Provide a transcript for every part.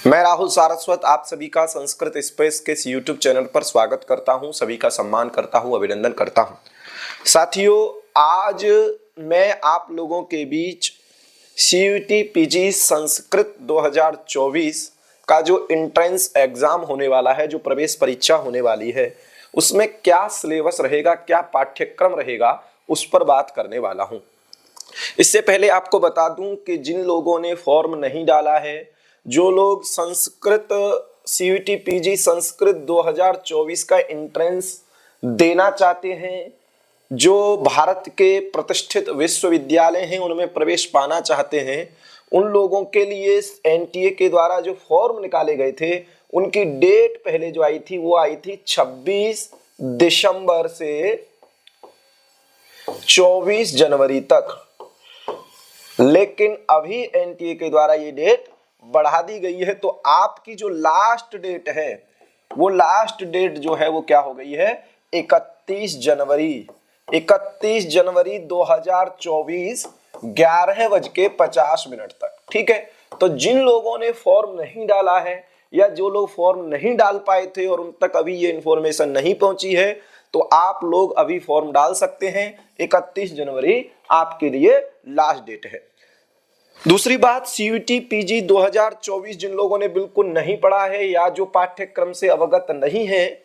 मैं राहुल सारस्वत आप सभी का संस्कृत स्पेस के इस यूट्यूब चैनल पर स्वागत करता हूं, सभी का सम्मान करता हूं, अभिनंदन करता हूं। साथियों, आज मैं आप लोगों के बीच सीयूटी पीजी संस्कृत 2024 का जो एंट्रेंस एग्जाम होने वाला है, जो प्रवेश परीक्षा होने वाली है, उसमें क्या सिलेबस रहेगा, क्या पाठ्यक्रम रहेगा, उस पर बात करने वाला हूं। इससे पहले आपको बता दूं कि जिन लोगों ने फॉर्म नहीं डाला है, जो लोग संस्कृत सीयूटी पीजी संस्कृत 2024 का एंट्रेंस देना चाहते हैं, जो भारत के प्रतिष्ठित विश्वविद्यालय हैं उनमें प्रवेश पाना चाहते हैं, उन लोगों के लिए एनटीए के द्वारा जो फॉर्म निकाले गए थे, उनकी डेट पहले जो आई थी वो आई थी 26 दिसंबर से 24 जनवरी तक। लेकिन अभी एनटीए के द्वारा ये डेट बढ़ा दी गई है, तो आपकी जो लास्ट डेट है, वो लास्ट डेट जो है वो क्या हो गई है, 31 जनवरी 2024 11:50 तक। ठीक है, तो जिन लोगों ने फॉर्म नहीं डाला है या जो लोग फॉर्म नहीं डाल पाए थे और उन तक अभी ये इंफॉर्मेशन नहीं पहुंची है, तो आप लोग अभी फॉर्म डाल सकते हैं। 31 जनवरी आपके लिए लास्ट डेट है। दूसरी बात, सीयूटी पीजी 2024 जिन लोगों ने बिल्कुल नहीं पढ़ा है या जो पाठ्यक्रम से अवगत नहीं है,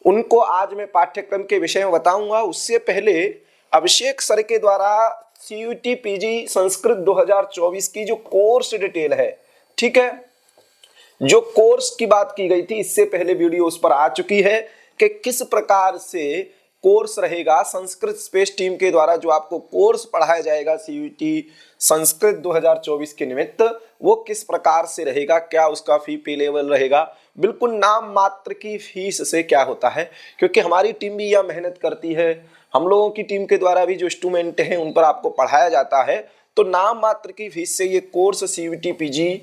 उनको आज मैं पाठ्यक्रम के विषय में बताऊंगा। उससे पहले अभिषेक सर के द्वारा सीयूटी पीजी संस्कृत 2024 की जो कोर्स डिटेल है, ठीक है, जो कोर्स की बात की गई थी, इससे पहले वीडियो उस पर आ चुकी है कि किस प्रकार से कोर्स रहेगा। संस्कृत स्पेस टीम के द्वारा जो आपको कोर्स पढ़ाया जाएगा सीयूटी संस्कृत 2024 के निमित्त, वो किस प्रकार से रहेगा, क्या उसका फी पे लेवल रहेगा, बिल्कुल नाम मात्र की फीस से क्या होता है, क्योंकि हमारी टीम भी यह मेहनत करती है। हम लोगों की टीम के द्वारा भी जो इंस्ट्रूमेंट हैं उन पर आपको पढ़ाया जाता है, तो नाम मात्र की फीस से ये कोर्स सीयूटी पीजी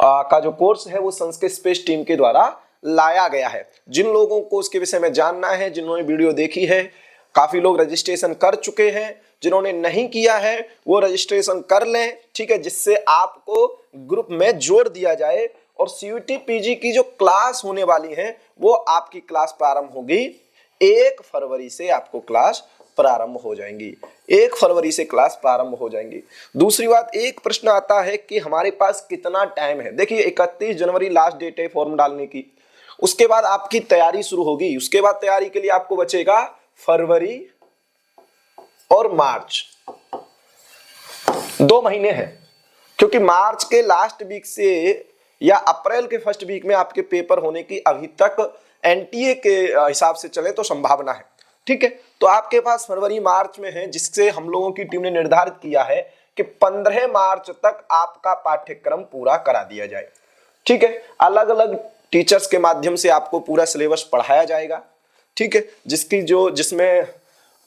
का जो कोर्स है वो संस्कृत स्पेस टीम के द्वारा लाया गया है। जिन लोगों को उसके विषय में जानना है, जिन्होंने वीडियो देखी है, काफी लोग रजिस्ट्रेशन कर चुके हैं, जिन्होंने नहीं किया है वो रजिस्ट्रेशन कर लें, ठीक है, जिससे आपको ग्रुप में जोड़ दिया जाए। और सीयूटी पीजी की जो क्लास होने वाली है वो आपकी क्लास प्रारंभ होगी 1 फरवरी से, आपको क्लास प्रारंभ हो जाएंगी, 1 फरवरी से क्लास प्रारंभ हो जाएंगी। दूसरी बात, एक प्रश्न आता है कि हमारे पास कितना टाइम है। देखिए, 31 जनवरी लास्ट डेट है फॉर्म डालने की, उसके बाद आपकी तैयारी शुरू होगी। उसके बाद तैयारी के लिए आपको बचेगा फरवरी और मार्च, 2 महीने हैं, क्योंकि मार्च के लास्ट वीक से या अप्रैल के फर्स्ट वीक में आपके पेपर होने की अभी तक एनटीए के हिसाब से चले तो संभावना है। ठीक है, तो आपके पास फरवरी मार्च में है, जिससे हम लोगों की टीम ने निर्धारित किया है कि 15 मार्च तक आपका पाठ्यक्रम पूरा करा दिया जाए। ठीक है, अलग अलग टीचर्स के माध्यम से आपको पूरा सिलेबस पढ़ाया जाएगा। ठीक है, जिसमें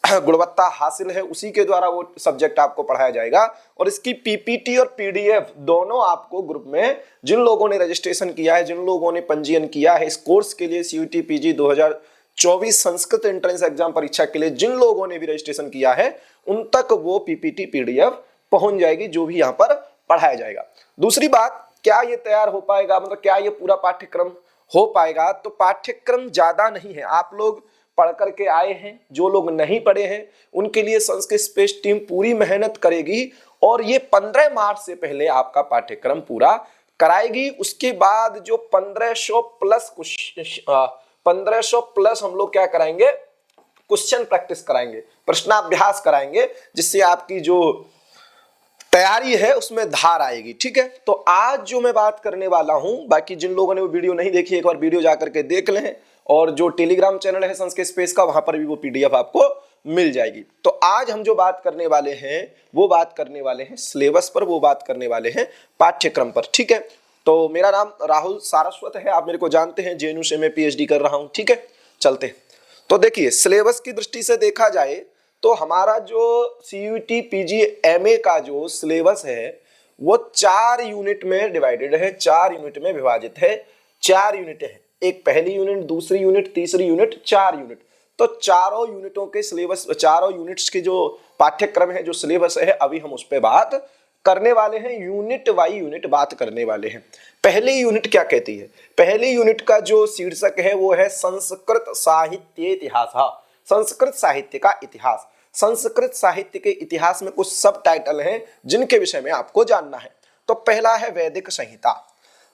गुणवत्ता हासिल है उसी के द्वारा वो सब्जेक्ट आपको पढ़ाया जाएगा। और इसकी पीपीटी और पीडीएफ दोनों आपको ग्रुप में, जिन लोगों ने रजिस्ट्रेशन किया है, जिन लोगों ने पंजीयन किया है इस कोर्स के लिए, CUET PG 2024 Sanskrit entrance exam परीक्षा के लिए जिन लोगों ने भी रजिस्ट्रेशन किया है, उन तक वो पीपीटी पीडीएफ पहुंच जाएगी, जो भी यहाँ पर पढ़ाया जाएगा। दूसरी बात, क्या ये तैयार हो पाएगा, मतलब क्या ये पूरा पाठ्यक्रम हो पाएगा? तो पाठ्यक्रम ज्यादा नहीं है, आप लोग पढ़ करके आए हैं, जो लोग नहीं पढ़े हैं उनके लिए संस्कृत स्पेस टीम पूरी मेहनत करेगी और ये 15 मार्च से पहले आपका पाठ्यक्रम पूरा कराएगी। उसके बाद जो 1500 प्लस हम लोग क्या कराएंगे, क्वेश्चन प्रैक्टिस कराएंगे, प्रश्नाभ्यास कराएंगे, जिससे आपकी जो तैयारी है उसमें धार आएगी। ठीक है, तो आज जो मैं बात करने वाला हूं, बाकी जिन लोगों ने वो वीडियो नहीं देखी, एक बार वीडियो जाकर के देख लें, और जो टेलीग्राम चैनल है संस्कृत स्पेस का, वहां पर भी वो पीडीएफ आपको मिल जाएगी। तो आज हम जो बात करने वाले हैं वो बात करने वाले हैं सिलेबस पर, वो बात करने वाले हैं पाठ्यक्रम पर। ठीक है, तो मेरा नाम राहुल सारस्वत है, आप मेरे को जानते हैं, जेएनयू से मैं पीएचडी कर रहा हूं। ठीक है, चलते हैं। तो देखिए, सिलेबस की दृष्टि से देखा जाए तो हमारा जो सीयूटी पीजी एमए का जो सिलेबस है वो 4 यूनिट में डिवाइडेड है, 4 यूनिट में विभाजित है। 4 यूनिट है, एक पहली यूनिट, दूसरी यूनिट, तीसरी यूनिट, 4 यूनिट। तो चारों यूनिटों के सिलेबस, चारों यूनिट्स के जो पाठ्यक्रम है, जो सिलेबस है, अभी हम उस पर बात करने वाले हैं, यूनिट बाई यूनिट बात करने वाले हैं। पहली यूनिट क्या कहती है? पहली यूनिट का जो शीर्षक है वो है संस्कृत साहित्य इतिहास। संस्कृत साहित्य का इतिहास। संस्कृत साहित्य के इतिहास में कुछ सब टाइटल हैं जिनके विषय में आपको जानना है। तो पहला है वैदिक संहिता।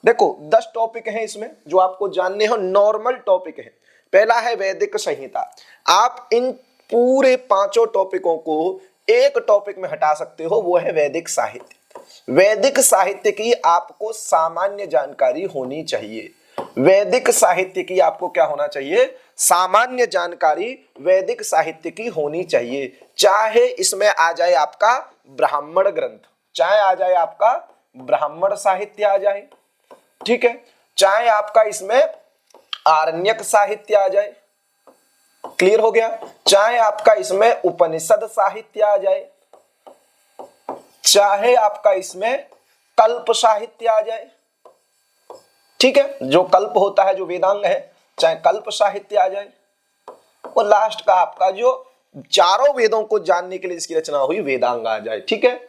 देखो 10 टॉपिक हैं इसमें जो आपको जानने हो, नॉर्मल टॉपिक है। पहला है वैदिक संहिता। आप इन पूरे 5 टॉपिकों को एक टॉपिक में हटा सकते हो, वो है वैदिक साहित्य। वैदिक साहित्य की आपको सामान्य जानकारी होनी चाहिए। वैदिक साहित्य की आपको क्या होना चाहिए? सामान्य जानकारी वैदिक साहित्य की होनी चाहिए। चाहे इसमें आ जाए आपका ब्राह्मण ग्रंथ, चाहे आ जाए आपका ब्राह्मण साहित्य आ जाए, ठीक है, चाहे आपका इसमें आरण्यक साहित्य आ जाए, क्लियर हो गया, चाहे आपका इसमें उपनिषद साहित्य आ जाए, चाहे आपका इसमें कल्प साहित्य आ जाए, ठीक है, जो कल्प होता है जो वेदांग है, चाहे कल्प साहित्य आ जाए, और लास्ट का आपका जो चारों वेदों को जानने के लिए जिसकी रचना हुई वेदांग आ जाए, ठीक है,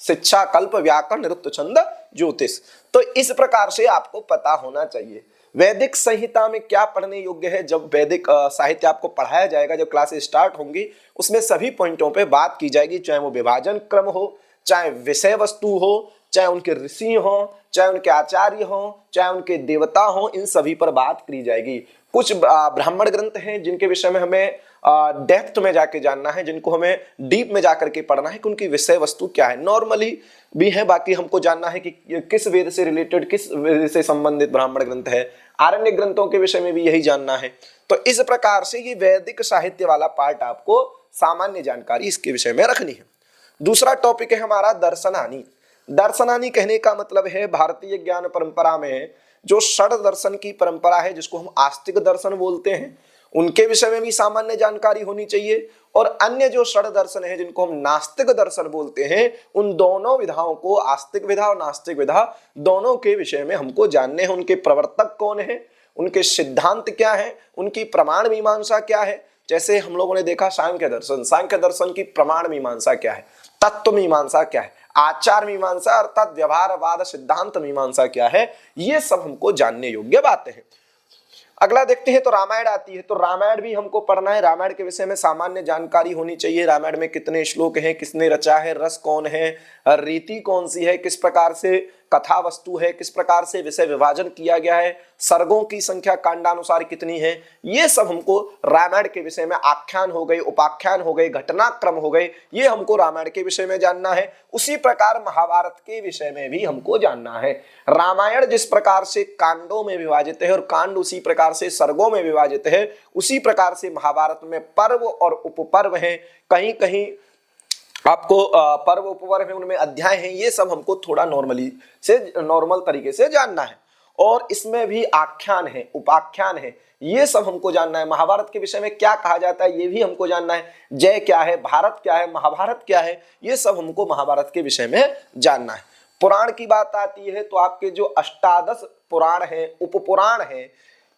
शिक्षा, कल्प, व्याकरण, निरुक्त, छंद, ज्योतिष। तो इस प्रकार से आपको पता होना चाहिए। वैदिक संहिता में क्या पढ़ने योग्य है? जब वैदिक साहित्य आपको पढ़ाया जाएगा, जब क्लासेस स्टार्ट होंगी, उसमें सभी पॉइंटों पे बात की जाएगी, चाहे वो विभाजन क्रम हो, चाहे विषय वस्तु हो, चाहे उनके ऋषि हो, चाहे उनके आचार्य हो, चाहे उनके देवता हो, इन सभी पर बात की जाएगी। कुछ ब्राह्मण ग्रंथ हैं जिनके विषय में हमें डेप्थ में जाके जानना है, जिनको हमें डीप में जाकर के पढ़ना है कि उनकी विषय वस्तु क्या है। नॉर्मली भी है, बाकी हमको जानना है कि किस वेद से रिलेटेड, किस वेद से संबंधित ब्राह्मण ग्रंथ है। आरण्य ग्रंथों के विषय में भी यही जानना है। तो इस प्रकार से ये वैदिक साहित्य वाला पार्ट आपको सामान्य जानकारी इसके विषय में रखनी है। दूसरा टॉपिक है हमारा दर्शनानी। दर्शनानी कहने का मतलब है भारतीय ज्ञान परंपरा में जो षड दर्शन की परंपरा है, जिसको हम आस्तिक दर्शन बोलते हैं, उनके विषय में भी सामान्य जानकारी होनी चाहिए। और अन्य जो षड दर्शन है जिनको हम नास्तिक दर्शन बोलते हैं, उन दोनों विधाओं को, आस्तिक विधा और नास्तिक विधा, दोनों के विषय में हमको जानने हैं। उनके प्रवर्तक कौन है, उनके सिद्धांत क्या है, उनकी प्रमाण मीमांसा क्या है। जैसे हम लोगों ने देखा सांख्य दर्शन, सांख्य दर्शन की प्रमाण मीमांसा क्या है, तत्व मीमांसा क्या है, आचार मीमांसा अर्थात व्यवहारवाद सिद्धांत मीमांसा क्या है, ये सब हमको जानने योग्य बातें हैं। अगला देखते हैं तो रामायण आती है। तो रामायण भी हमको पढ़ना है। रामायण के विषय में सामान्य जानकारी होनी चाहिए। रामायण में कितने श्लोक हैं, किसने रचा है, रस कौन है, रीति कौन सी है, किस प्रकार से कथा वस्तु है, किस प्रकार से विषय विभाजन किया गया है, सर्गों की संख्या कांडानुसार कितनी है, ये सब हमको रामायण के विषय में, आख्यान हो गए, उपाख्यान हो गए, घटनाक्रम हो गए, ये हमको रामायण के विषय में जानना है। उसी प्रकार महाभारत के विषय में भी हमको जानना है। रामायण जिस प्रकार से कांडों में विभाजित है और कांड उसी प्रकार से सर्गों में विभाजित है, उसी प्रकार से महाभारत में पर्व और उपपर्व हैं। कहीं कहीं आपको पर्व उपपर्व है, उनमें अध्याय हैं, ये सब हमको थोड़ा नॉर्मल तरीके से जानना है। और इसमें भी आख्यान है, उपाख्यान है, ये सब हमको जानना है। महाभारत के विषय में क्या कहा जाता है ये भी हमको जानना है। जय क्या है, भारत क्या है, महाभारत क्या है, ये सब हमको महाभारत के विषय में जानना है। पुराण की बात आती है तो आपके जो अष्टादश पुराण है, उपपुराण है,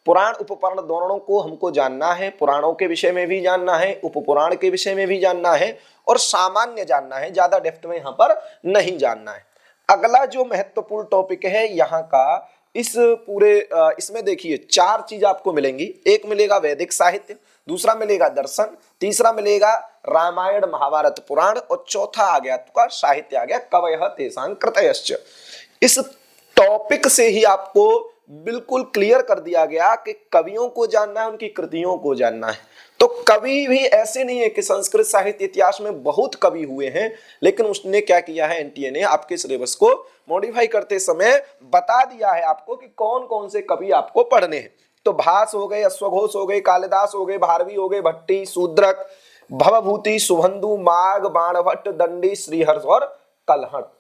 पुराण उपपुराण दोनों को हमको जानना है। पुराणों के विषय में भी जानना है, उपपुराण के विषय में भी जानना है, और सामान्य जानना है, ज्यादा डेप्थ में यहाँ पर नहीं जानना है। अगला जो महत्वपूर्ण टॉपिक है यहाँ का, इस पूरे इसमें देखिए 4 चीज आपको मिलेंगी। एक मिलेगा वैदिक साहित्य, दूसरा मिलेगा दर्शन, तीसरा मिलेगा रामायण महाभारत पुराण, और चौथा आ गया आपका साहित्य आ गया कवयः तेषां कृतयश्च। इस टॉपिक से ही आपको बिल्कुल क्लियर कर दिया गया कि कवियों को जानना है, उनकी कृतियों को जानना है। तो कवि भी ऐसे नहीं है कि संस्कृत साहित्य इतिहास में बहुत कवि हुए हैं, लेकिन उसने क्या किया है, एनटीए ने आपके सिलेबस को मॉडिफाई करते समय बता दिया है आपको कि कौन कौन से कवि आपको पढ़ने हैं। तो भास हो गए, अश्वघोष हो गए, कालिदास हो गए, भारवी हो गए, भट्टी, शूद्रक, भवभूति, सुबंधु, माघ, बाणभट्ट, दंडी, श्रीहर्ष और कलहट।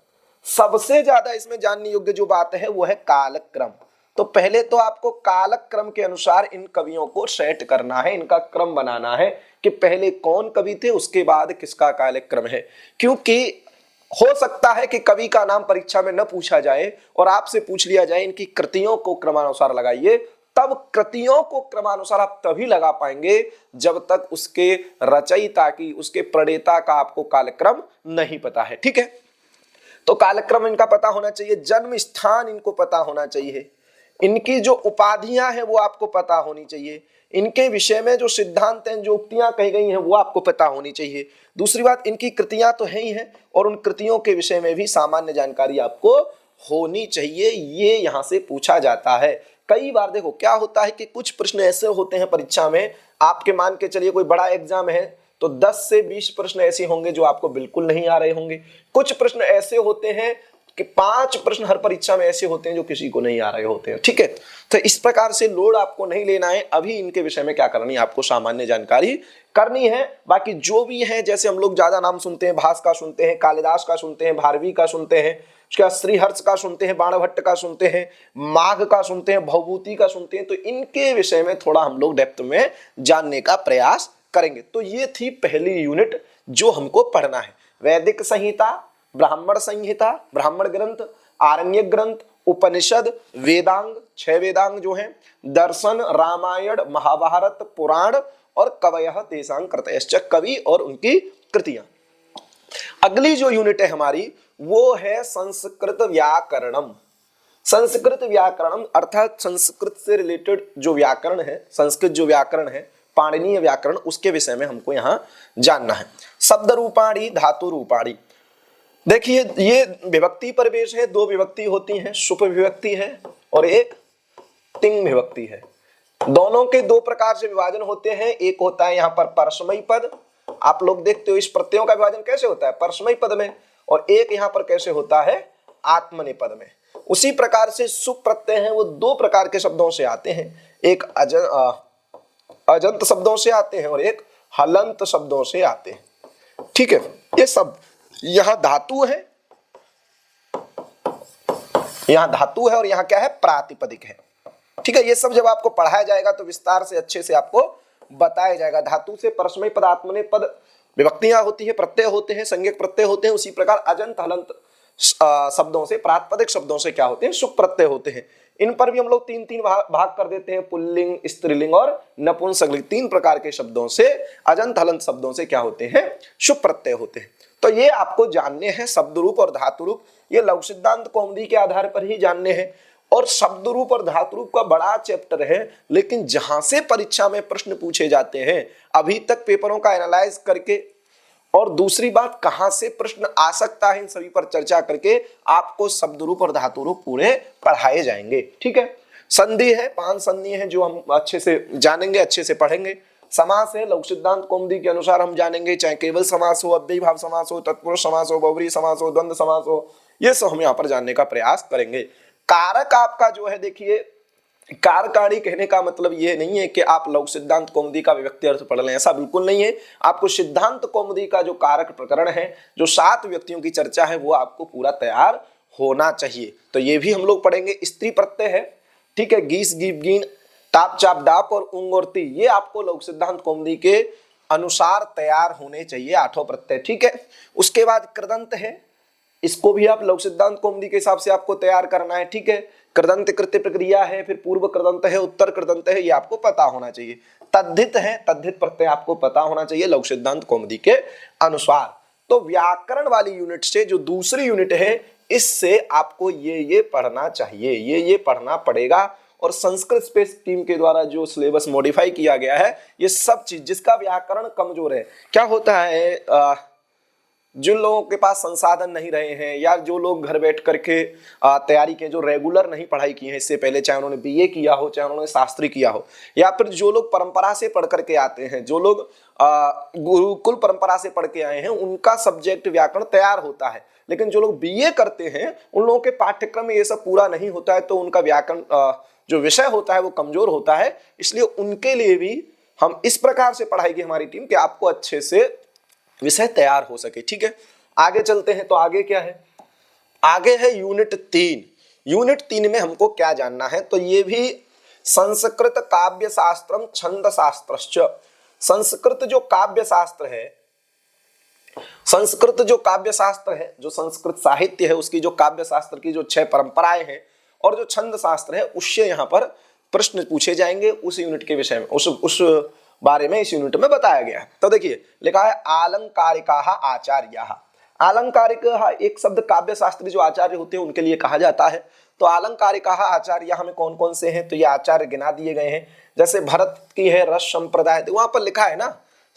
सबसे ज्यादा इसमें जानने योग्य जो बात है वो है कालक्रम। तो पहले तो आपको कालक्रम के अनुसार इन कवियों को सेट करना है, इनका क्रम बनाना है कि पहले कौन कवि थे, उसके बाद किसका कालक्रम है। क्योंकि हो सकता है कि कवि का नाम परीक्षा में न पूछा जाए और आपसे पूछ लिया जाए इनकी कृतियों को क्रमानुसार लगाइए, तब कृतियों को क्रमानुसार आप तभी लगा पाएंगे जब तक उसके रचयिता की, उसके प्रणेता का आपको कालक्रम नहीं पता है। ठीक है, तो कालक्रम इनका पता होना चाहिए, जन्म स्थान इनको पता होना चाहिए, इनकी जो उपाधियां हैं वो आपको पता होनी चाहिए, इनके विषय में जो सिद्धांत हैं, जो उक्तियां कही गई हैं वो आपको पता होनी चाहिए। दूसरी बात, इनकी कृतियां तो है ही हैं और उन कृतियों के विषय में भी सामान्य जानकारी आपको होनी चाहिए। ये यहां से पूछा जाता है। कई बार देखो क्या होता है कि कुछ प्रश्न ऐसे होते हैं परीक्षा में, आपके मान के चलिए कोई बड़ा एग्जाम है तो 10 से 20 प्रश्न ऐसे होंगे जो आपको बिल्कुल नहीं आ रहे होंगे। कुछ प्रश्न ऐसे होते हैं कि 5 प्रश्न हर परीक्षा में ऐसे होते हैं जो किसी को नहीं आ रहे होते हैं। ठीक है, तो इस प्रकार से लोड आपको नहीं लेना है। अभी इनके विषय में क्या करनी है, आपको सामान्य जानकारी करनी है। बाकी जो भी है, जैसे हम लोग ज्यादा नाम सुनते हैं, भास का सुनते हैं, कालिदास का सुनते हैं, भारवी का सुनते हैं, उसके बाद श्रीहर्ष का सुनते हैं, बाणभट्ट का सुनते हैं, माघ का सुनते हैं, भवभूति का सुनते हैं, तो इनके विषय में थोड़ा हम लोग डेप्थ में जानने का प्रयास करेंगे। तो ये थी पहली यूनिट जो हमको पढ़ना है। वैदिक संहिता, ब्राह्मण संहिता, ब्राह्मण ग्रंथ, आरण्यक ग्रंथ, उपनिषद, वेदांग, 6 वेदांग जो हैं, दर्शन, रामायण, महाभारत, पुराण और कवयः तेषां कृतयश्च, कवि और उनकी कृतियां। अगली जो यूनिट है हमारी वो है संस्कृत व्याकरणम। संस्कृत व्याकरणम अर्थात संस्कृत से रिलेटेड जो व्याकरण है, संस्कृत जो व्याकरण है, पाणिनीय व्याकरण, उसके विषय में हमको यहाँ जानना है। शब्द रूपाणी, धातु रूपाणी। देखिए ये विभक्ति परिवेश है, 2 विभक्ति होती हैं, सुप विभक्ति है और एक तिंग विभक्ति है। दोनों के 2 प्रकार से विभाजन होते हैं। एक होता है यहाँ पर परस्मयी पद, आप लोग देखते हो इस प्रत्ययों का विभाजन कैसे होता है, परस्मयी पद में, और एक यहाँ पर कैसे होता है, आत्मनेपद में। उसी प्रकार से सुप प्रत्यय हैं वो 2 प्रकार के शब्दों से आते हैं, एक अजंत शब्दों से आते हैं और एक हलंत शब्दों से आते हैं। ठीक है, ये सब यहां धातु है, यहां धातु है और यहां क्या है, प्रातिपदिक है। ठीक है, ये सब जब आपको पढ़ाया जाएगा तो विस्तार से अच्छे से आपको बताया जाएगा। धातु से परस्मय पद, आत्मनेपद विभक्तियां होती है, प्रत्यय होते हैं, संज्ञक प्रत्यय होते हैं। उसी प्रकार अजंत हलंत शब्दों से, प्रातिपदिक शब्दों से क्या होते हैं, सुप प्रत्यय होते हैं। इन पर भी हम लोग 3 भाग कर देते हैं, पुल्लिंग, स्त्रीलिंग और नपुंसकलिंग। 3 प्रकार के शब्दों से, अजंत हलंत शब्दों से क्या होते हैं, सुप प्रत्यय होते हैं। तो ये आपको जानने हैं, शब्द रूप और धातु रूप। ये लघु सिद्धांत कौमुदी के आधार पर ही जानने हैं। और शब्द रूप और धातु रूप का बड़ा चैप्टर है, लेकिन जहां से परीक्षा में प्रश्न पूछे जाते हैं अभी तक पेपरों का एनालाइज करके, और दूसरी बात कहां से प्रश्न आ सकता है, इन सभी पर चर्चा करके आपको शब्द रूप और धातु रूप पूरे पढ़ाए जाएंगे। ठीक है, संधि है, 5 संधि है जो हम अच्छे से जानेंगे, अच्छे से पढ़ेंगे। समास है, लघु सिद्धांत कौमुदी के अनुसार हम जानेंगे, चाहे केवल समास हो, अव्ययी भाव समास हो, तत्पुरुष समास हो, बहुव्रीहि समास हो, द्वंद्व समास हो, ये सब हम यहाँ पर जानने का प्रयास करेंगे। कारक आपका जो है, देखिए कारकाणी कहने का मतलब ये नहीं है कि आप लघु सिद्धांत कौमुदी का विभक्ति अर्थ पढ़ लें, ऐसा बिल्कुल नहीं है। आपको सिद्धांत कौमुदी का जो कारक प्रकरण है, जो 7 व्यक्तियों की चर्चा है, वो आपको पूरा तैयार होना चाहिए। तो ये भी हम लोग पढ़ेंगे। स्त्री प्रत्यय है, ठीक है, गीस, गीप, गीन, टाप, चाप, डाप और उंग और ती, ये आपको लघु सिद्धांत कौमुदी के अनुसार तैयार होने चाहिए, 8 प्रत्यय। ठीक है, उसके बाद कृदंत है, इसको भी आप लघु सिद्धांत कौमुदी के हिसाब से आपको तैयार करना है। ठीक है, कृदंत कृत्य प्रक्रिया है, फिर पूर्व कृदंत है, उत्तर कृदंत है, ये आपको पता होना चाहिए। तद्धित है, तद्धित प्रत्यय आपको पता होना चाहिए लघु सिद्धांत कौमुदी के अनुसार। तो व्याकरण वाली यूनिट से जो दूसरी यूनिट है, इससे आपको ये पढ़ना चाहिए, ये पढ़ना पड़ेगा। और संस्कृत स्पेस टीम के द्वारा जो सिलेबस मॉडिफाई किया गया है, ये सब चीज, जिसका व्याकरण कमजोर है, क्या होता है, जिन लोगों के पास संसाधन नहीं रहे हैं, या जो लोग घर बैठ करके तैयारी के, जो रेगुलर नहीं पढ़ाई की है इससे पहले, चाहे उन्होंने बीए किया हो, चाहे उन्होंने शास्त्री किया हो, या फिर जो लोग परंपरा से पढ़ करके आते हैं, जो लोग गुरुकुल परंपरा से पढ़ के आए हैं, उनका सब्जेक्ट व्याकरण तैयार होता है। लेकिन जो लोग बीए करते हैं, उन लोगों के पाठ्यक्रम में ये सब पूरा नहीं होता है, तो उनका व्याकरण जो विषय होता है वो कमजोर होता है। इसलिए उनके लिए भी हम इस प्रकार से पढ़ाएगी हमारी टीम कि आपको अच्छे से विषय तैयार हो सके। ठीक है, आगे चलते हैं। तो आगे क्या है, आगे है यूनिट 3। यूनिट 3 में हमको क्या जानना है, तो ये भी संस्कृत काव्य शास्त्रम छंद शास्त्रश्च। संस्कृत जो काव्य शास्त्र है, संस्कृत जो काव्य शास्त्र है, जो संस्कृत साहित्य है, उसकी जो काव्य शास्त्र की जो 6 परंपराएं हैं, और जो छंद शास्त्र है, उससे यहाँ पर प्रश्न पूछे जाएंगे उस यूनिट के विषय में, उस बारे में इस यूनिट में बताया गया है। तो देखिए लिखा है आलंकारिकाः आचार्याः। आलंकारिक एक शब्द काव्य शास्त्री जो आचार्य होते हैं उनके लिए कहा जाता है। तो आलंकारिकाः आचार्याः में कौन कौन से हैं, तो ये आचार्य गिना दिए गए हैं। जैसे भरत की है रस संप्रदाय, तो वहां पर लिखा है ना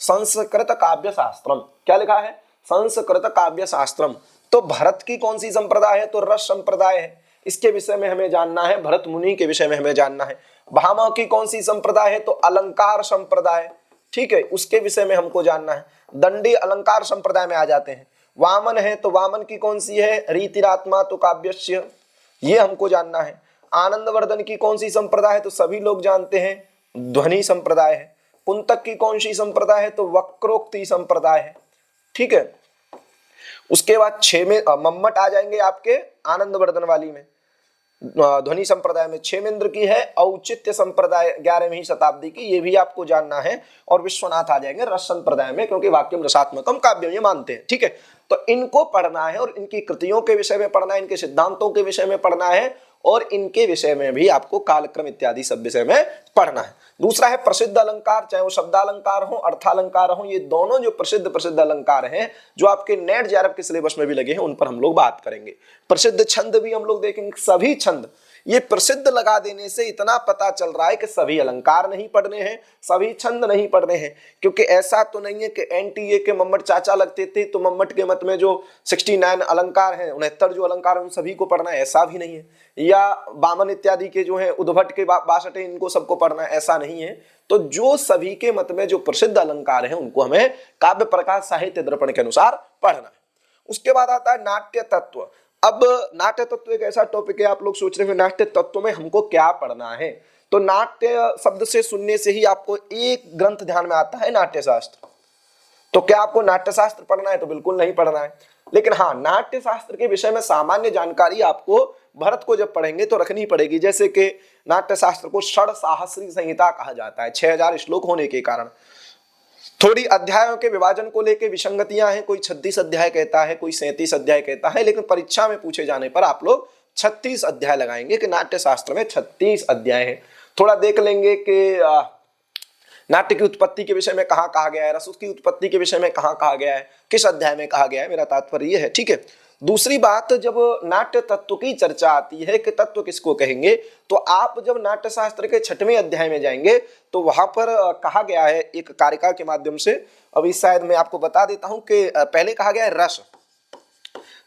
संस्कृत काव्य शास्त्रम, क्या लिखा है, संस्कृत काव्य शास्त्रम। तो भरत की कौन सी संप्रदाय है, तो रस संप्रदाय है, इसके विषय में हमें जानना है, भरत मुनि के विषय में हमें जानना है। भामा की कौन सी संप्रदाय है, तो अलंकार संप्रदाय, ठीक है, उसके विषय में हमको जानना है। दंडी अलंकार संप्रदाय में आ जाते हैं। वामन है तो वामन की कौन सी है, रीतिरात्मा तो काव्यस्य, ये हमको जानना है। आनंदवर्धन की कौन सी संप्रदाय है, तो सभी लोग जानते हैं ध्वनि संप्रदाय है। कुंतक की कौन सी संप्रदाय है, तो वक्रोक्ति संप्रदाय है, ठीक है। उसके बाद 6 में मम्मट आ जाएंगे आपके आनंदवर्धन वाली में, ध्वनि संप्रदाय में। क्षेमेंद्र की है औचित्य संप्रदाय 11वीं शताब्दी की, ये भी आपको जानना है। और विश्वनाथ आ जाएंगे रस संप्रदाय में, क्योंकि वाक्यम रसात्मकम काव्यम ये मानते हैं, ठीक है। तो इनको पढ़ना है और इनकी कृतियों के विषय में पढ़ना है, इनके सिद्धांतों के विषय में पढ़ना है, और इनके विषय में भी आपको कालक्रम इत्यादि सब विषय में पढ़ना है। दूसरा है प्रसिद्ध अलंकार, चाहे वो शब्दालंकार हो अर्थालंकार हो, ये दोनों जो प्रसिद्ध अलंकार हैं जो आपके नेट जेआरएफ के सिलेबस में भी लगे हैं, उन पर हम लोग बात करेंगे। प्रसिद्ध छंद भी हम लोग देखेंगे। सभी छंद ये प्रसिद्ध लगा देने से इतना पता चल रहा है कि सभी अलंकार नहीं पढ़ने हैं, सभी छंद नहीं पढ़ने हैं, क्योंकि ऐसा तो नहीं है कि एनटीए के मम्मट चाचा लगते थे तो मम्मट के मत में जो 69 अलंकार हैं, 69 जो अलंकार हैं उन सभी को पढ़ना है, ऐसा भी नहीं है। या वामन इत्यादि के जो है उद्भट के 62 इनको सबको पढ़ना है, ऐसा नहीं है। तो जो सभी के मत में जो प्रसिद्ध अलंकार हैं उनको हमें काव्य प्रकाश साहित्य दर्पण के अनुसार पढ़ना है। उसके बाद आता है नाट्य तत्व। अब नाट्य तत्व एक ऐसा टॉपिक है, आप लोग सोच रहे हैं नाट्य तत्व में हमको क्या पढ़ना है, तो नाट्य शब्द से सुनने से ही आपको एक ग्रंथ ध्यान में आता है, नाट्य शास्त्र। तो क्या आपको नाट्य शास्त्र पढ़ना है, तो बिल्कुल नहीं पढ़ना है। लेकिन हाँ, नाट्य शास्त्र के विषय में सामान्य जानकारी आपको भरत को जब पढ़ेंगे तो रखनी पड़ेगी। जैसे कि नाट्य शास्त्र को षड्सहस्री संहिता कहा जाता है, 6000 श्लोक होने के कारण। थोड़ी अध्यायों के विभाजन को लेकर विसंगतियां हैं, कोई 36 अध्याय कहता है, कोई 37 अध्याय कहता है, लेकिन परीक्षा में पूछे जाने पर आप लोग 36 अध्याय लगाएंगे कि नाट्य शास्त्र में 36 अध्याय हैं। थोड़ा देख लेंगे कि नाट्य की उत्पत्ति के विषय में कहाँ कहा गया है, रस की उत्पत्ति के विषय में कहाँ कहा गया है, किस अध्याय में कहा गया है, मेरा तात्पर्य ये है, ठीक है। दूसरी बात, जब नाट्य तत्व की चर्चा आती है कि तत्व किसको कहेंगे, तो आप जब नाट्य शास्त्र के 6वें अध्याय में जाएंगे तो वहां पर कहा गया है एक कारिका के माध्यम से, अभी शायद मैं आपको बता देता हूं कि पहले कहा गया है रस,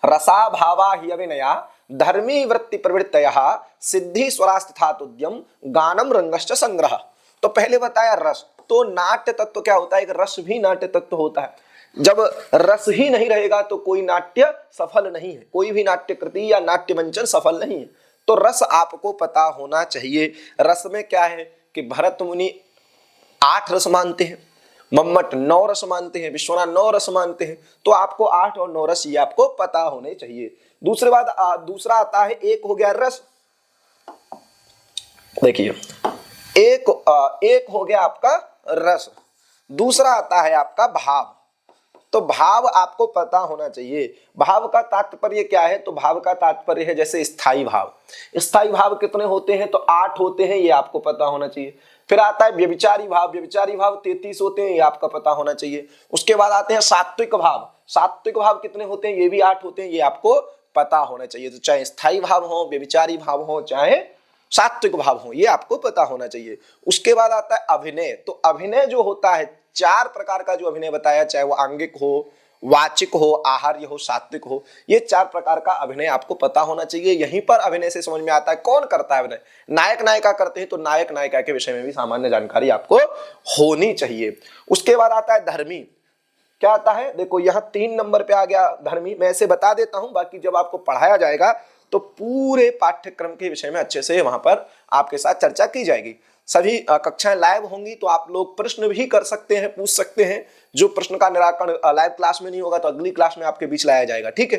रसा भावा हि अभिनया धर्मी वृत्ति प्रवृत्तयः सिद्धि स्वरास्तथातुद्यम गानम रंगश्च संग्रह। तो पहले बताया रस, तो नाट्य तत्व क्या होता है, एक रस भी नाट्य तत्व होता है। जब रस ही नहीं रहेगा तो कोई नाट्य सफल नहीं है, कोई भी नाट्य कृति या नाट्य मंचन सफल नहीं है। तो रस आपको पता होना चाहिए। रस में क्या है कि भरत मुनि 8 रस मानते हैं, मम्मट 9 रस मानते हैं, विश्वनाथ 9 रस मानते हैं, तो आपको 8 और 9 रस ये आपको पता होने चाहिए। दूसरा आता है, एक हो गया रस, देखिए एक हो गया आपका रस, दूसरा आता है आपका भाव। तो भाव आपको पता होना चाहिए। भाव का तात्पर्य क्या है, तो भाव का तात्पर्य है जैसे स्थायी भाव। स्थायी भाव कितने होते हैं, तो 8 होते हैं, ये आपको पता होना चाहिए। फिर आता है व्यभिचारी भाव, व्यभिचारी भाव 33 होते हैं, ये आपका पता होना चाहिए। उसके बाद आते हैं सात्विक भाव, सात्विक भाव कितने होते हैं, ये भी 8 होते हैं, ये आपको पता होना चाहिए। तो चाहे स्थायी भाव हो, व्यभिचारी भाव हो, चाहे सात्विक भाव हो, ये आपको पता होना चाहिए। उसके बाद आता है अभिनय। तो अभिनय जो होता है, 4 प्रकार का जो अभिनय बताया, चाहे वो आंगिक हो, वाचिक हो, आहार्य हो, सात्विक हो, ये 4 प्रकार का अभिनय आपको पता होना चाहिए। यहीं पर अभिनय से समझ में आता है कौन करता है अभिनय। नायक नायिका करते हैं तो नायक नायिका के विषय में भी सामान्य जानकारी आपको होनी चाहिए। उसके बाद आता है धर्मी। क्या आता है, देखो यहाँ 3 नंबर पे आ गया धर्मी। मैं ऐसे बता देता हूं, बाकी जब आपको पढ़ाया जाएगा तो पूरे पाठ्यक्रम के विषय में अच्छे से वहां पर आपके साथ चर्चा की जाएगी। सभी कक्षाएं लाइव होंगी तो आप लोग प्रश्न भी कर सकते हैं, पूछ सकते हैं। जो प्रश्न का निराकरण लाइव क्लास में नहीं होगा तो अगली क्लास में आपके बीच लाया जाएगा, ठीक है।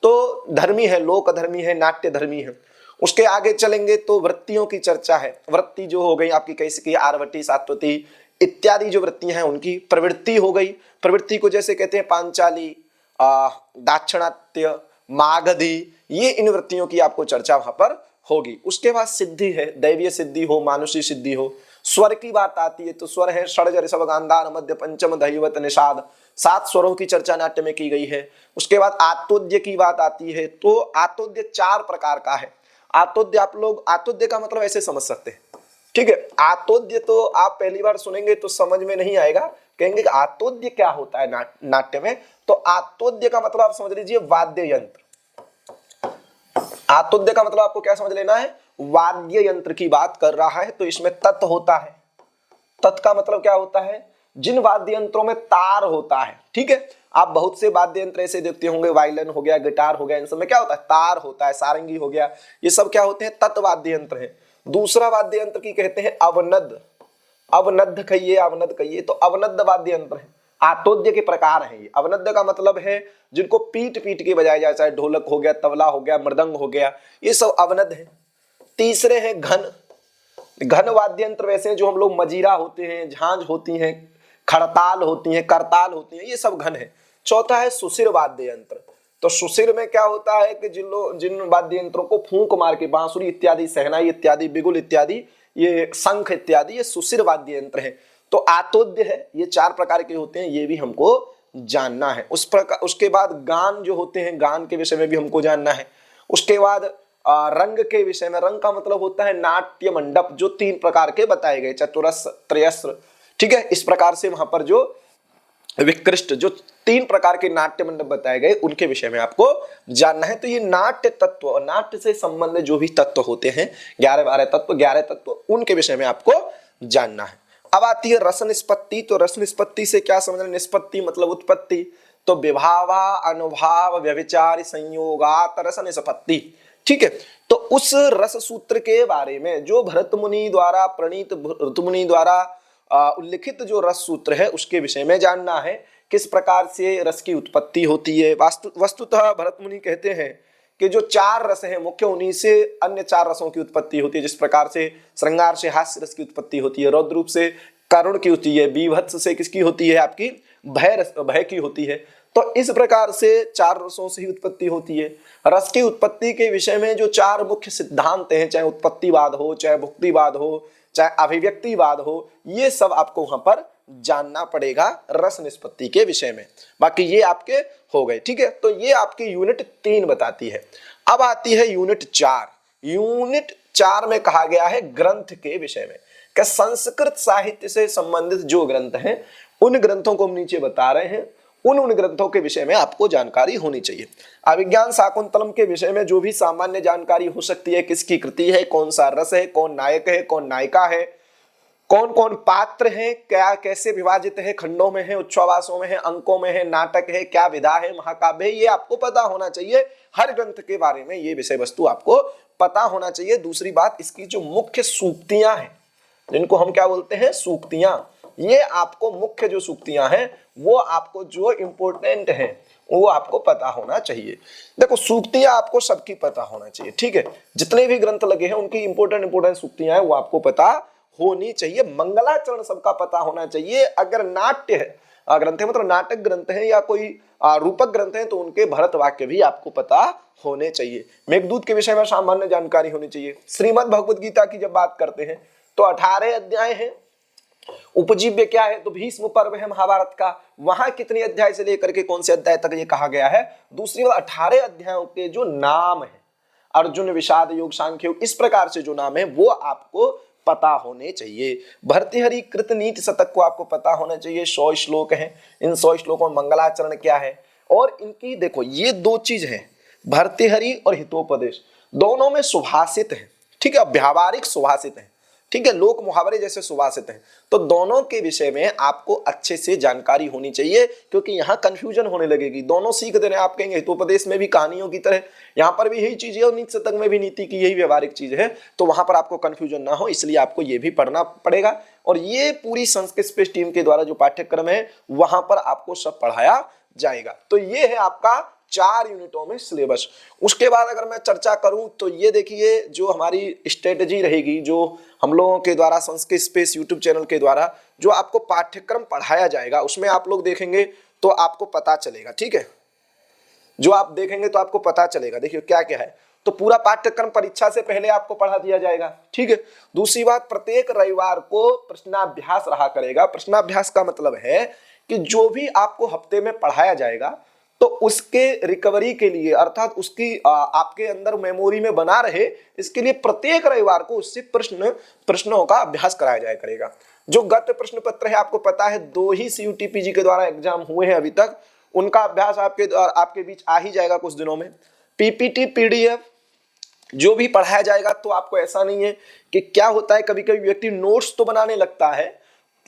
तो धर्मी है, लोक धर्मी है, नाट्य धर्मी है। उसके आगे चलेंगे तो वृत्तियों की चर्चा है। वृत्ति जो हो गई आपकी कैसी की, आरवटी, सात्वती इत्यादि जो वृत्तियां हैं उनकी प्रवृत्ति हो गई। प्रवृत्ति को जैसे कहते हैं पांचाली, दाक्षिणात्य, मागधी, ये इन वृत्तियों की आपको चर्चा वहां पर होगी। उसके बाद सिद्धि है, दैवीय सिद्धि हो, मानुषी सिद्धि हो। स्वर की बात आती है तो स्वर है षड्ज ऋषभ गांधार मध्य पंचम दैवत निषाद, 7 स्वरों की चर्चा नाट्य में की गई है। उसके बाद आतोद्य की बात आती है तो आतोद्य 4 प्रकार का है। आतोद्य आप लोग, आतोद्य का मतलब ऐसे समझ सकते हैं, ठीक है। आतोद्य तो आप पहली बार सुनेंगे तो समझ में नहीं आएगा, कहेंगे कि आतोद्य क्या होता है नाट्य में। तो आतोद्य का मतलब आप समझ लीजिए वाद्य यंत्र। आतोद्य का मतलब आपको क्या समझ लेना है, वाद्य यंत्र की बात कर रहा है। तो इसमें तत् होता है। तत् का मतलब क्या होता है, जिन वाद्य यंत्रों में तार होता है, ठीक है। आप बहुत से वाद्य यंत्र ऐसे देखते होंगे, वायलिन हो गया, गिटार हो गया, इन सब में क्या होता है, तार होता है, सारंगी हो गया, ये सब क्या होते हैं, तत् वाद्य यंत्र है। दूसरा वाद्य यंत्र की कहते हैं अवनद, अवनद्ध कहिए, अवनद कहिए, तो अवनद्ध वाद्य यंत्र है। आतोद्य के प्रकार है ये। अवनद्ध का मतलब है जिनको पीट पीट के बजाया जाए, चाहे ढोलक हो गया, तबला हो गया, मृदंग हो गया, ये सब अवनद्ध है। तीसरे हैं घन, घन वाद्य यंत्र वैसे जो हम लोग मजीरा होते हैं, झांझ होती हैं, खड़ताल होती हैं, करताल होती हैं, ये सब घन है। चौथा है सुशिर वाद्य यंत्र। तो सुशिर में क्या होता है कि जिन वाद्य यंत्रों को फूंक मार के, बांसुरी इत्यादि, सहनाई इत्यादि, बिगुल इत्यादि, ये शंख इत्यादि, ये सुशिर वाद्य यंत्र है। तो आतोद्य है, ये 4 प्रकार के होते हैं, ये भी हमको जानना है। उसके बाद गान जो होते हैं, गान के विषय में भी हमको जानना है। उसके बाद रंग के विषय में, रंग का मतलब होता है नाट्य मंडप, जो 3 प्रकार के बताए गए, चतुरस्र, त्रयस्र, ठीक है। इस प्रकार से वहां पर जो विकृष्ट, जो 3 प्रकार के नाट्य मंडप बताए गए, उनके विषय में आपको जानना है। तो ये नाट्य तत्व, नाट्य से संबंधित जो भी तत्व होते हैं, 11-12 तत्व, 11 तत्व, उनके विषय में आपको जानना है। अब आती है रस निष्पत्ति। तो रस निष्पत्ति से क्या समझना, निष्पत्ति मतलब उत्पत्ति, तो विभावा अनुभाव व्यभिचार संयोगात रस निष्पत्ति, ठीक है। तो उस रस सूत्र के बारे में जो भरत मुनि द्वारा प्रणीत, भरत मुनि द्वारा उल्लिखित जो रस सूत्र है, उसके विषय में जानना है। किस प्रकार से रस की उत्पत्ति होती है। वस्तुतः भरत मुनि कहते हैं कि जो 4 रस हैं मुख्य, उन्हीं से अन्य 4 रसों की उत्पत्ति होती है। जिस प्रकार से श्रृंगार से हास्य रस की उत्पत्ति होती है, रौद्र रूप से करुण की होती है, बीभत्स से किसकी होती है, आपकी भय की होती है। तो इस प्रकार से 4 रसों से ही उत्पत्ति होती है। रस की उत्पत्ति के विषय में जो 4 मुख्य सिद्धांत हैं, चाहे उत्पत्तिवाद हो, चाहे भुक्तिवाद हो, चाहे अभिव्यक्तिवाद हो, ये सब आपको वहां पर जानना पड़ेगा रस निष्पत्ति के विषय में। बाकी ये आपके हो गए, ठीक है। तो ये आपकी यूनिट 3 बताती है। अब आती है यूनिट 4। यूनिट 4 में कहा गया है ग्रंथ के विषय में, कि संस्कृत साहित्य से संबंधित जो ग्रंथ हैं, उन ग्रंथों को हम नीचे बता रहे हैं। उन ग्रंथों के विषय में आपको जानकारी होनी चाहिए। अभिज्ञान शाकुंतलम के विषय में जो भी सामान्य जानकारी हो सकती है, किसकी कृति है, कौन सा रस है, कौन नायक है, कौन नायिका है, कौन कौन पात्र हैं, क्या कैसे विभाजित है, खंडों में है, उच्छ्वासों में है, अंकों में है, नाटक है, क्या विधा है, महाकाव्य है, ये आपको पता होना चाहिए। हर ग्रंथ के बारे में ये विषय वस्तु आपको पता होना चाहिए। दूसरी बात, इसकी जो मुख्य सूक्तियां हैं, जिनको हम क्या बोलते हैं, सूक्तियां, ये आपको मुख्य जो सूक्तियां हैं, वो आपको जो इंपॉर्टेंट है, वो आपको पता होना चाहिए। देखो, सूक्तियां आपको सबकी पता होना चाहिए, ठीक है। जितने भी ग्रंथ लगे हैं, उनकी इंपॉर्टेंट सूक्तियां हैं, वो आपको पता होनी चाहिए। मंगलाचरण सबका पता होना चाहिए। अगर नाट्य है ग्रंथ है, मतलब नाटक ग्रंथ है या कोई रूपक ग्रंथ है, तो उनके भरत वाक्य भी आपको पता होने चाहिए। मेघदूत के विषय में सामान्य जानकारी होनी चाहिए। श्रीमद् भगवद गीता की जब बात करते हैं तो 18 अध्याय हैं। उपजीव्य क्या है, तो भीष्म पर्व है महाभारत का, वहां कितने अध्याय से लेकर के कौन से अध्याय तक ये कहा गया है। दूसरी बात, 18 अध्यायों के जो नाम है, अर्जुन, विषाद, योग, सांख्य योग, इस प्रकार से जो नाम है वो आपको पता होने चाहिए। भर्तृहरि कृत नीति शतक को आपको पता होना चाहिए। 100 श्लोक हैं, इन 100 श्लोकों में मंगलाचरण क्या है, और इनकी देखो ये 2 चीज है, भर्तृहरि और हितोपदेश, दोनों में सुभाषित है, ठीक है, व्यावहारिक सुभाषित है, ठीक है, लोक मुहावरे जैसे सुभाषित हैं। तो दोनों के विषय में आपको अच्छे से जानकारी होनी चाहिए, क्योंकि यहाँ कंफ्यूजन होने लगेगी। दोनों सीख दे रहे हैं, आप कहेंगे हितोपदेश में भी कहानियों की तरह, यहाँ पर भी यही चीज है, और नीति शतक में भी नीति की यही व्यवहारिक चीज है। तो वहां पर आपको कंफ्यूजन ना हो, इसलिए आपको ये भी पढ़ना पड़ेगा। और ये पूरी संस्कृत स्पेस टीम के द्वारा जो पाठ्यक्रम है, वहां पर आपको सब पढ़ाया जाएगा। तो ये है आपका 4 यूनिटों में सिलेबस। उसके बाद अगर मैं चर्चा करूं तो ये देखिए, जो हमारी स्ट्रेटजी रहेगी, जो हम लोगों के द्वारा संस्कृत स्पेस यूट्यूब चैनल के द्वारा जो आपको पाठ्यक्रम पढ़ाया जाएगा, उसमें आप लोग देखेंगे तो आपको पता चलेगा, ठीक है। जो आप देखेंगे तो आपको पता चलेगा। देखिए क्या क्या है, तो तो पूरा पाठ्यक्रम परीक्षा से पहले आपको पढ़ा दिया जाएगा। ठीक है। दूसरी बात, प्रत्येक रविवार को प्रश्नाभ्यास रहा करेगा। प्रश्नाभ्यास का मतलब है कि जो भी आपको हफ्ते में पढ़ाया जाएगा तो उसके रिकवरी के लिए, अर्थात उसकी आपके अंदर मेमोरी में बना रहे, इसके लिए प्रत्येक रविवार को उससे प्रश्नों का अभ्यास कराया जाया करेगा। जो गत प्रश्न पत्र है, आपको पता है 2 ही CUT-PG के द्वारा एग्जाम हुए हैं अभी तक, उनका अभ्यास आपके बीच आ ही जाएगा कुछ दिनों में। PPT PDF जो भी पढ़ाया जाएगा, तो आपको ऐसा नहीं है कि क्या होता है, कभी कभी व्यक्ति नोट्स तो बनाने लगता है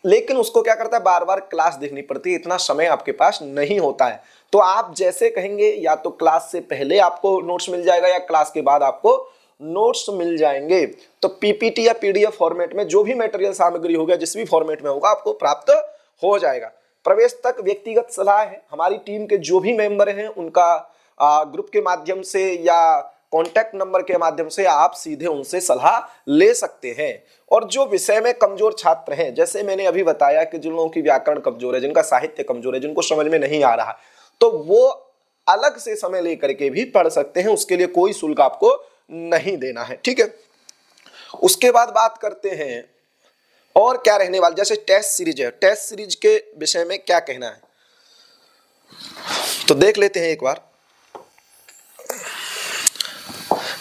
लेकिन उसको क्या करता है, बार बार क्लास देखनी पड़ती है, इतना समय आपके पास नहीं होता है। तो आप जैसे कहेंगे, या तो क्लास से पहले आपको नोट्स मिल जाएगा या क्लास के बाद आपको नोट्स मिल जाएंगे। तो PPT या PDF फॉर्मेट में जो भी मटेरियल सामग्री होगा, जिस भी फॉर्मेट में होगा, आपको प्राप्त हो जाएगा। प्रवेश तक व्यक्तिगत सलाह है। हमारी टीम के जो भी मेंबर हैं उनका ग्रुप के माध्यम से या कॉन्टैक्ट नंबर के माध्यम से आप सीधे उनसे सलाह ले सकते हैं। और जो विषय में कमजोर छात्र हैं, जैसे मैंने अभी बताया कि जिन लोगों की व्याकरण कमजोर है, जिनका साहित्य कमजोर है, जिनको समझ में नहीं आ रहा, तो वो अलग से समय लेकर के भी पढ़ सकते हैं, उसके लिए कोई शुल्क आपको नहीं देना है। ठीक है। उसके बाद बात करते हैं और क्या रहने वाला, जैसे टेस्ट सीरीज है, टेस्ट सीरीज के विषय में क्या कहना है तो देख लेते हैं एक बार।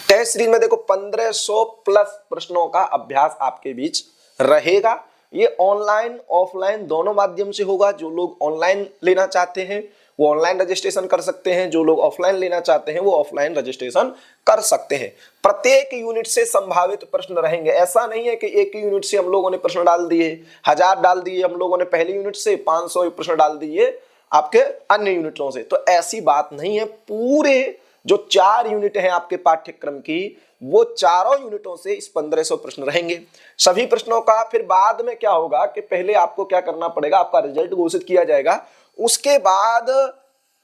टेस्ट सीरीज में देखो 1500 प्लस प्रश्नों का अभ्यास आपके बीच रहेगा। ये ऑनलाइन ऑफलाइन दोनों माध्यम से होगा। जो लोग ऑनलाइन लेना चाहते हैं वो ऑनलाइन रजिस्ट्रेशन कर सकते हैं, जो लोग ऑफलाइन लेना चाहते हैं वो ऑफलाइन रजिस्ट्रेशन कर सकते हैं। प्रत्येक यूनिट से संभावित प्रश्न रहेंगे। ऐसा नहीं है कि एक ही यूनिट से हम लोगों ने प्रश्न डाल दिए, 1000 डाल दिए हम लोगों ने पहले यूनिट से, 500 प्रश्न डाल दिए आपके अन्य यूनिटों से, तो ऐसी बात नहीं है। पूरे जो 4 यूनिट हैं आपके पाठ्यक्रम की, वो चारों यूनिटों से इस 1500 प्रश्न रहेंगे। सभी प्रश्नों का फिर बाद में क्या होगा कि पहले आपको क्या करना पड़ेगा, आपका रिजल्ट घोषित किया जाएगा, उसके बाद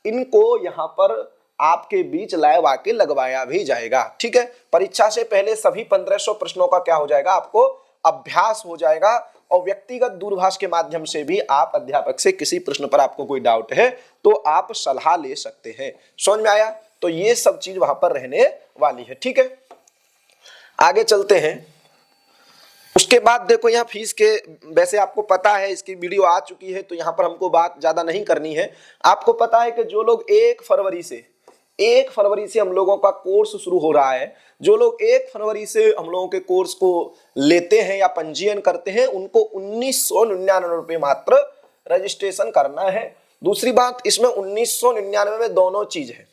इनको यहां पर आपके बीच लाइव आके लगवाया भी जाएगा। ठीक है। परीक्षा से पहले सभी 1500 प्रश्नों का क्या हो जाएगा, आपको अभ्यास हो जाएगा। और व्यक्तिगत दूरभाष के माध्यम से भी आप अध्यापक से किसी प्रश्न पर आपको कोई डाउट है तो आप सलाह ले सकते हैं। समझ में आया? तो ये सब चीज वहां पर रहने वाली है। ठीक है। आगे चलते हैं। उसके बाद देखो यहाँ फीस के, वैसे आपको पता है इसकी वीडियो आ चुकी है तो यहाँ पर हमको बात ज्यादा नहीं करनी है। आपको पता है कि जो लोग 1 फरवरी से हम लोगों का कोर्स शुरू हो रहा है, जो लोग 1 फरवरी से हम लोगों के कोर्स को लेते हैं या पंजीयन करते हैं, उनको 1999 रुपये मात्र रजिस्ट्रेशन करना है। दूसरी बात, इसमें 1999 में दोनों चीज है।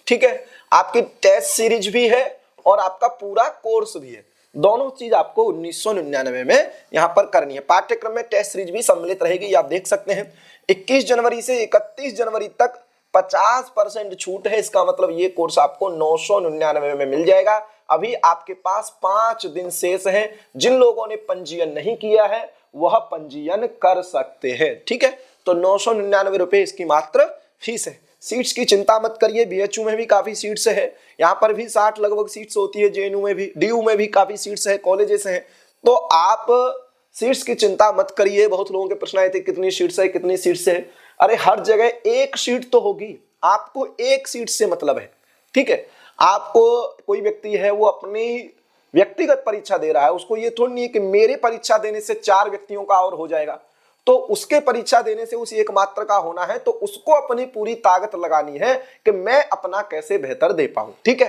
ठीक है। आपकी टेस्ट सीरीज भी है और आपका पूरा कोर्स भी है। दोनों चीज आपको 1999 में यहां पर करनी है। पाठ्यक्रम में टेस्ट सीरीज भी सम्मिलित रहेगी, आप देख सकते हैं। 21 जनवरी से 31 जनवरी तक 50% छूट है। इसका मतलब ये कोर्स आपको 999 में मिल जाएगा। अभी आपके पास 5 दिन शेष हैं। जिन लोगों ने पंजीयन नहीं किया है वह पंजीयन कर सकते हैं। ठीक है। तो 999 रुपए इसकी मात्र फीस है। सीट्स की चिंता मत करिए, BHU में भी काफी सीट्स है, यहाँ पर भी 60 लगभग सीट्स होती है, JNU में भी, DU में भी काफी सीट्स है, कॉलेजेस हैं। तो आप सीट्स की चिंता मत करिए। बहुत लोगों के प्रश्न आए थे कितनी सीट्स है, कितनी सीट्स है। अरे हर जगह एक सीट तो होगी, आपको एक सीट से मतलब है। ठीक है। आपको कोई व्यक्ति है वो अपनी व्यक्तिगत परीक्षा दे रहा है, उसको ये थोड़ी नहीं है कि मेरे परीक्षा देने से 4 व्यक्तियों का और हो जाएगा, तो उसके परीक्षा देने से उस एकमात्र का होना है, तो उसको अपनी पूरी ताकत लगानी है कि मैं अपना कैसे बेहतर दे पाऊं। ठीक है।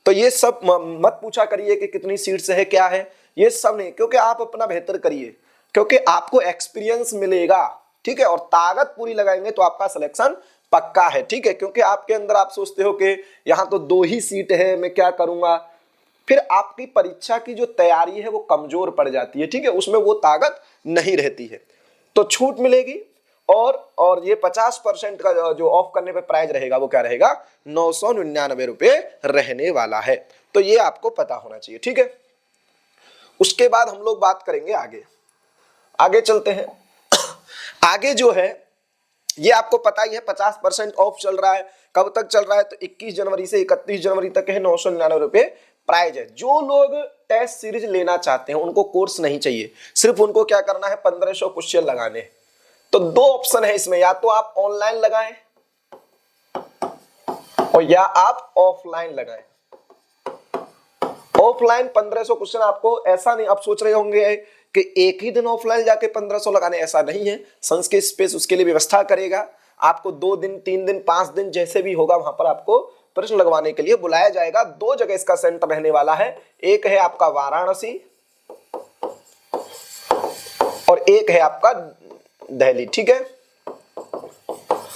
तो ये सब मत पूछा करिए कि कितनी सीट्स है क्या है, ये सब नहीं, क्योंकि आप अपना बेहतर करिए, क्योंकि आपको एक्सपीरियंस मिलेगा। ठीक है। और ताकत पूरी लगाएंगे तो आपका सिलेक्शन पक्का है। ठीक है। क्योंकि आपके अंदर आप सोचते हो कि यहाँ तो 2 ही सीट है, मैं क्या करूंगा, फिर आपकी परीक्षा की जो तैयारी है वो कमजोर पड़ जाती है। ठीक है। उसमें वो ताकत नहीं रहती है। तो छूट मिलेगी और ये 50% का जो ऑफ करने पे प्राइस रहेगा वो क्या रहेगा, 999 रुपए रहने वाला है। तो ये आपको पता होना चाहिए। ठीक है। उसके बाद हम लोग बात करेंगे आगे चलते हैं। आगे जो है ये आपको पता ही है, 50% ऑफ चल रहा है। कब तक चल रहा है, तो 21 जनवरी से 31 जनवरी तक है। 999 रुपए प्राइज है। जो लोग टेस्ट सीरीज लेना चाहते हैं उनको कोर्स नहीं चाहिए, सिर्फ उनको क्या करना है, 1500 क्वेश्चन लगाने। तो 2 ऑप्शन है इसमें, या तो आप ऑनलाइन लगाएं और या आप ऑफलाइन लगाएं। ऑफलाइन 1500 क्वेश्चन आपको ऐसा नहीं, आप सोच रहे होंगे कि एक ही दिन ऑफलाइन जाके 1500 लगाने, ऐसा नहीं है। संस्कृत स्पेस उसके लिए व्यवस्था करेगा, आपको 2 दिन 3 दिन 5 दिन जैसे भी होगा वहां पर आपको प्रश्न लगवाने के लिए बुलाया जाएगा। 2 जगह इसका सेंटर रहने वाला है, एक है आपका वाराणसी और एक है आपका दिल्ली, ठीक है।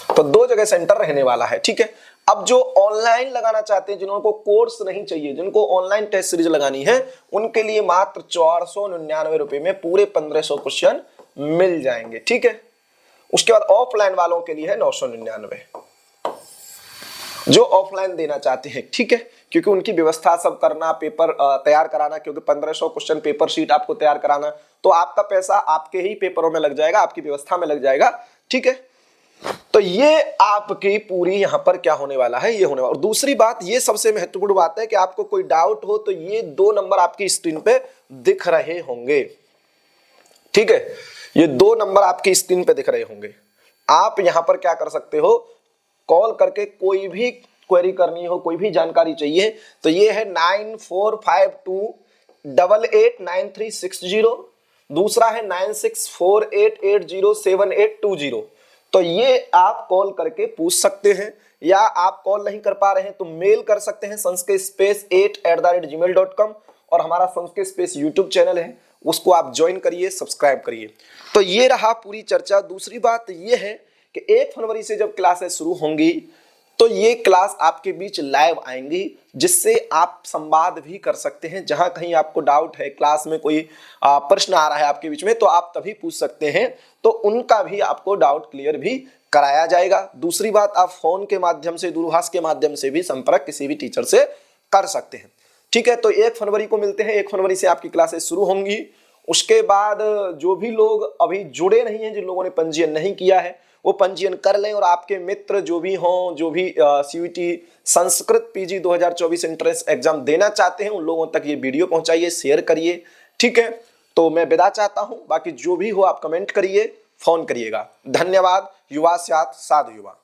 तो 2 जगह सेंटर रहने वाला है, ठीक है। अब जो ऑनलाइन लगाना चाहते हैं, जिनको कोर्स नहीं चाहिए, जिनको ऑनलाइन टेस्ट सीरीज लगानी है, उनके लिए मात्र 499 रुपए में पूरे 1500 क्वेश्चन मिल जाएंगे, ठीक है। उसके बाद ऑफलाइन वालों के लिए है 999, जो ऑफलाइन देना चाहते हैं, ठीक है। क्योंकि उनकी व्यवस्था सब करना, पेपर तैयार कराना, क्योंकि 1500 क्वेश्चन पेपर शीट आपको तैयार कराना, तो आपका पैसा आपके ही पेपरों में लग जाएगा, आपकी व्यवस्था में लग जाएगा, ठीक है। तो ये आपकी पूरी यहां पर क्या होने वाला है, ये होने वाला। और दूसरी बात, ये सबसे महत्वपूर्ण बात है कि आपको कोई डाउट हो तो ये 2 नंबर आपकी स्क्रीन पे दिख रहे होंगे, ठीक है। ये 2 नंबर आपकी स्क्रीन पे दिख रहे होंगे। आप यहां पर क्या कर सकते हो, कॉल करके कोई भी क्वेरी करनी हो, कोई भी जानकारी चाहिए, तो ये है 9452889360, दूसरा है 9648807820। तो ये आप कॉल करके पूछ सकते हैं, या आप कॉल नहीं कर पा रहे हैं तो मेल कर सकते हैं sanskrit-8@gmail.com। और हमारा संस्कृत स्पेस यूट्यूब चैनल है, उसको आप ज्वाइन करिए, सब्सक्राइब करिए। तो ये रहा पूरी चर्चा। दूसरी बात ये है कि 1 फरवरी से जब क्लासेस शुरू होंगी तो ये क्लास आपके बीच लाइव आएंगी, जिससे आप संवाद भी कर सकते हैं। जहां कहीं आपको डाउट है, क्लास में कोई प्रश्न आ रहा है आपके बीच में, तो आप तभी पूछ सकते हैं, तो उनका भी आपको डाउट क्लियर भी कराया जाएगा। दूसरी बात, आप फोन के माध्यम से, दूरभाष के माध्यम से भी संपर्क किसी भी टीचर से कर सकते हैं, ठीक है। तो 1 फरवरी को मिलते हैं। 1 फरवरी से आपकी क्लासेस शुरू होंगी। उसके बाद जो भी लोग अभी जुड़े नहीं हैं, जिन लोगों ने पंजीयन नहीं किया है, वो पंजीयन कर लें। और आपके मित्र जो भी हों, जो भी CUET Sanskrit PG 2024 entrance exam देना चाहते हैं, उन लोगों तक ये वीडियो पहुंचाइए, शेयर करिए, ठीक है। तो मैं विदा चाहता हूं, बाकी जो भी हो आप कमेंट करिए, फोन करिएगा। धन्यवाद। युवा स्यात् साधु युवा।